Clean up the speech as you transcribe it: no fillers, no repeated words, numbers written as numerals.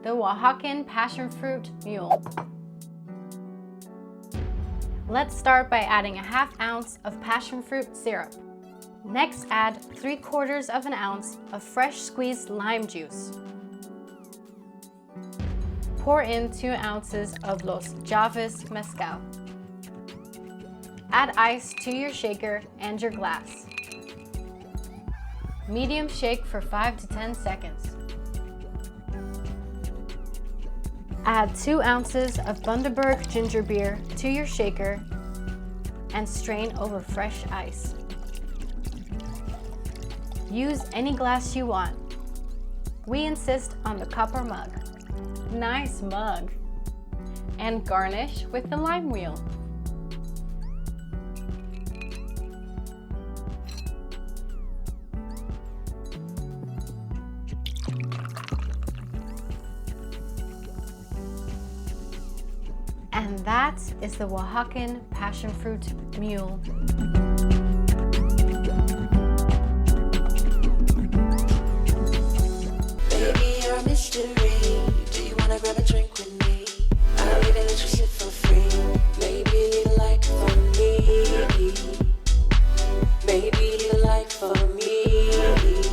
the Oaxacan Passionfruit Mule. Let's start by adding a ½ ounce of passion fruit syrup. Next, add 3/4 of an ounce of fresh squeezed lime juice. Pour in 2 ounces of Los Javis mezcal. Add ice to your shaker and your glass. Medium shake for 5 to 10 seconds. Add 2 ounces of Bundaberg ginger beer to your shaker and strain over fresh ice. Use any glass you want. We insist on the copper mug. Nice mug. And garnish with the lime wheel. And that is the Oaxacan Passionfruit Mule.